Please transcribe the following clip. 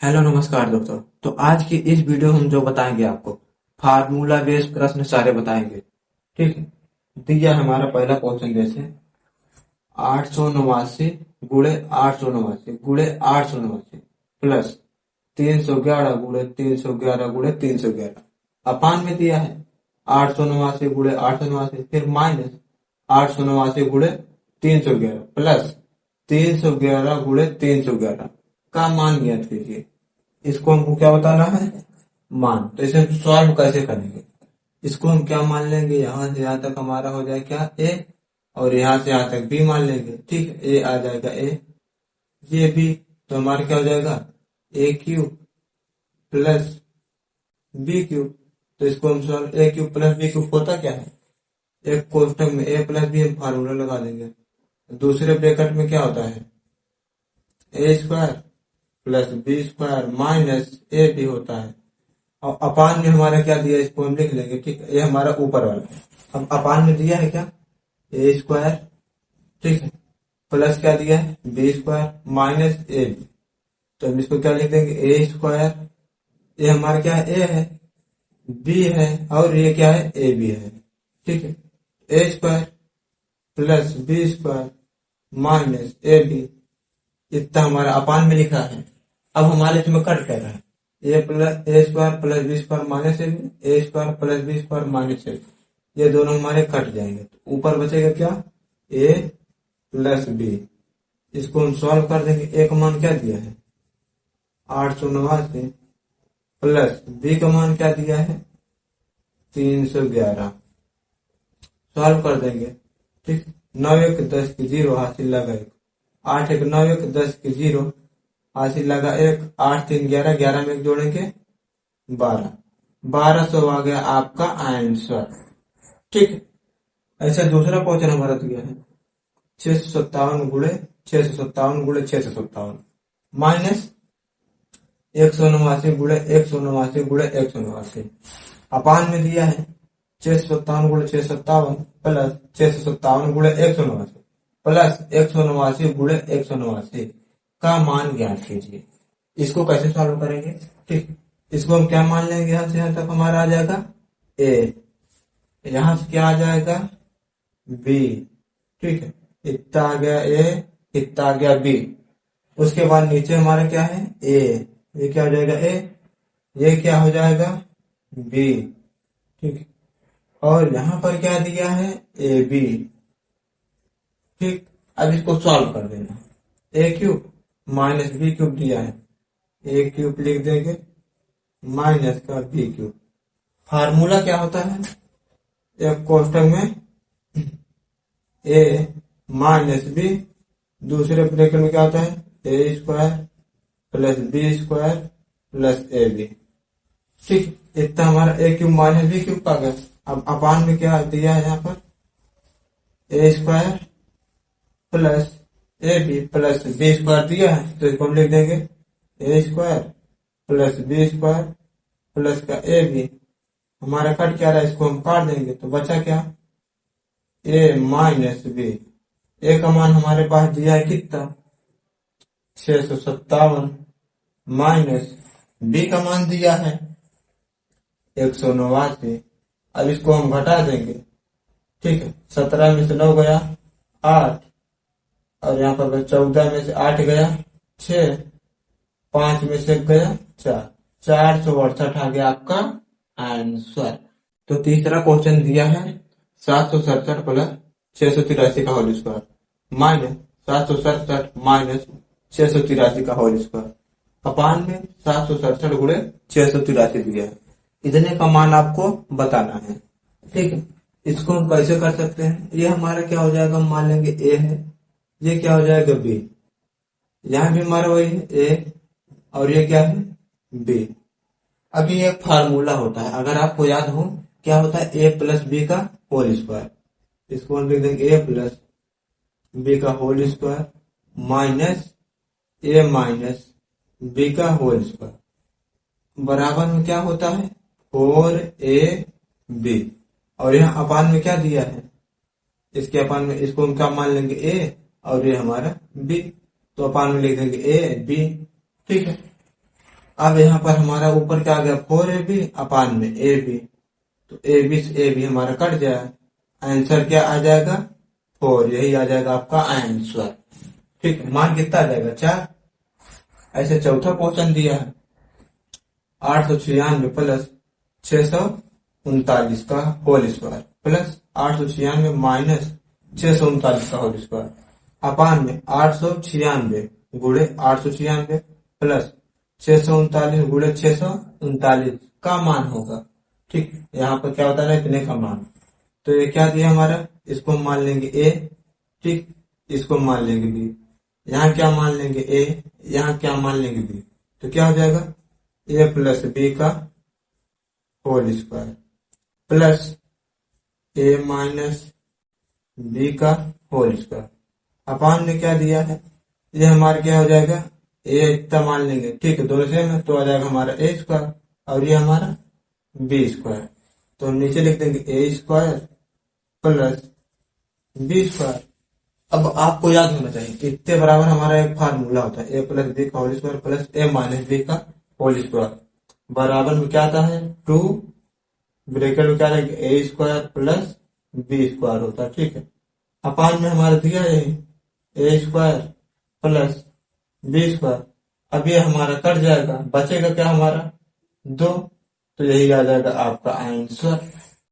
Hello नमस्कार दोस्तों। तो आज की इस वीडियो में हम जो बताएंगे आपको फार्मूला बेस्ड प्रश्न सारे बताएंगे। ठीक है। दिया हमारा पहला क्वेश्चन जैसे 889 गुणे 889 गुणे 889 प्लस 311 गुणे 311 गुणे 311 अपान में दिया है 889 गुणे 889 फिर माइनस 889 गुणे 311 प्लस 311 गुणे 311 का मान ज्ञात कीजिए। इसको हमको क्या बताना है? मान। तो इसे सॉल्व कैसे करेंगे? इसको हम क्या मान लेंगे, यहां से यहां तक हमारा हो जाए क्या ए, और यहां से यहां तक बी मान लेंगे। ठीक है, ए आ जाएगा ए, ये बी, तो हमारा क्या हो जाएगा a cube plus b cube. तो इसको हम solve, a cube plus b cube होता क्या है, एक कोष्टक में ए प्लस बी हम फार्मूला लगा देंगे, दूसरे ब्रैकेट में क्या होता है a square plus b square minus A b होता है। और अपान में हमारा क्या दिया, इसको हम लिख लेंगे। ठीक है, ये हमारा ऊपर वाला है। अब अपान में दिया है क्या ए स्क्वायर, ठीक है, प्लस क्या दिया है बी स्क्वायर माइनस ए बी। तो हम इसको क्या लिख देंगे ए स्क्वायर, ये हमारा क्या है ए है, बी है, और ये क्या है ए बी है। ठीक है, a square plus b square minus A b, इतना हमारा अपान में लिखा है। अब हमारे इसमें कट कर रहा है a plus a square plus b square minus a square plus b square minus a, ये दोनों हमारे कट जाएंगे। तो ऊपर बचेगा क्या ए प्लस बी। इसको हम सॉल्व कर देंगे। एक मान क्या दिया है 889 प्लस बी का मान क्या दिया है 311, सॉल्व कर देंगे। ठीक, 9 1 10 की 0 हासिल लगा 1, 8 1 9 1 10 की 0 हासिल लगा 1, 8 3 11, 11 में एक जोड़ेंगे 12, 1200 आ गया आपका आंसर। ठीक है, ऐसे दूसरा क्वेश्चन हमारा दिया है 657 गुणे 657 गुणे 657 माइनस 189 गुणे 189 गुणे 189 अपान में दिया है 657 गुणे 657 प्लस 657 गुणे 189 प्लस 189 गुणे 189 का मान ज्ञात कीजिए। इसको कैसे सॉल्व करेंगे? ठीक, इसको हम क्या मान लेंगे, यहां से यहां तक हमारा आ जाएगा ए, यहां से क्या आ जाएगा बी। ठीक है, इतना आ गया ए, इतना आ गया बी। उसके बाद नीचे हमारा क्या है ए, ये क्या हो जाएगा ए, ये क्या हो जाएगा बी। ठीक है, और यहां पर क्या दिया है ए बी। ठीक, अब इसको सॉल्व कर देना। ए क्यूब माइनस बी क्यूब दिया है, ए क्यूब लिख देंगे माइनस का बी क्यूब। फार्मूला क्या होता है, एक कोष्टक में ए माइनस बी, दूसरे ब्रैकेट में क्या होता है a square plus b square plus a b. ठीक, इतना हमारा a cube minus b cube का गया। अब अपान में क्या दिया है यहाँ पर a square plus a b plus b square दिया है, तो इसको हम लिख देंगे a square plus b square plus का ए बी। हमारा कट क्या रहा है, इसको हम काट देंगे, तो बचा क्या ए माइनस बी। ए का मान हमारे पास दिया है कितना 657 माइनस बी का मान दिया है 189। अब इसको हम घटा देंगे। ठीक है, 17 में से 9 गया 8, और यहाँ पर 14 में से 8 गया 6, 5 में से गया 4, 468 आ गया आपका आंसर। तो तीसरा क्वेश्चन दिया है 767 प्लस 683 का होल स्क्वायर माइनस 767 माइनस 683 का होल स्क्वायर अपान में 767 गुणे 683 दिया है। इतने का मान आपको बताना है। ठीक है, इसको हम कैसे कर सकते हैं, ये हमारा क्या हो जाएगा, मान लेंगे ए है, ये क्या हो जाएगा बी, यहां भी हमारा वही है ए, और ये क्या है बी। अभी एक फार्मूला होता है, अगर आपको याद हो क्या होता है ए प्लस बी का होल स्क्वायर। इसको हम लिख देंगे ए प्लस बी का होल स्क्वायर माइनस ए माइनस बी का होल स्क्वायर बराबर में क्या होता है 4ab, और यहाँ अपान में क्या दिया है, इसके अपान में इसको हम क्या मान लेंगे ए, और ये हमारा बी, तो अपान में लिख देंगे ए बी। ठीक है, अब यहाँ पर हमारा ऊपर क्या आ गया 4ab अपान में ab, तो ab से ab हमारा कट जाए, आंसर क्या आ जाएगा 4, यही आ जाएगा आपका आंसर। ठीक है, मान कितना आ जाएगा 4। ऐसे चौथा क्वेश्चन दिया है 896 प्लस 639 का होल स्क्वायर प्लस 896 माइनस 639 का होल स्क्वायर अपान में 896 गुणे 896 प्लस 639 गुणे 639 का मान होगा। ठीक, यहाँ पर क्या होता है इतने का मान, तो ये क्या दिया हमारा, इसको मान लेंगे ए, ठीक, इसको मान लेंगे बी, यहाँ क्या मान लेंगे ए, यहाँ क्या मान लेंगे बी, तो क्या हो जाएगा ए प्लस बी का होल स्क्वायर प्लस ए माइनस बी का होल स्क्वायर अपान में क्या दिया है, ये हमारा क्या हो जाएगा ए इतना मान लेंगे, ठीक है, दोनों सेम है तो आ जाएगा हमारा ए स्क्वायर और ये हमारा बी स्क्वायर, तो नीचे लिख देंगे a square plus b square. अब आपको याद होना चाहिए इतने बराबर हमारा एक फार्मूला होता है ए प्लस बी का होल स्क्वायर प्लस ए माइनस बी का होल स्क्वायर बराबर में क्या आता है 2 ब्रैकेट में क्या रहेगा ए स्क्वायर प्लस बी स्क्वायर होता है। ठीक है, अपान में हमारा दिया है a square plus b square, अब ये हमारा कट जाएगा, बचेगा क्या हमारा 2, तो यही आ जाएगा आपका आंसर।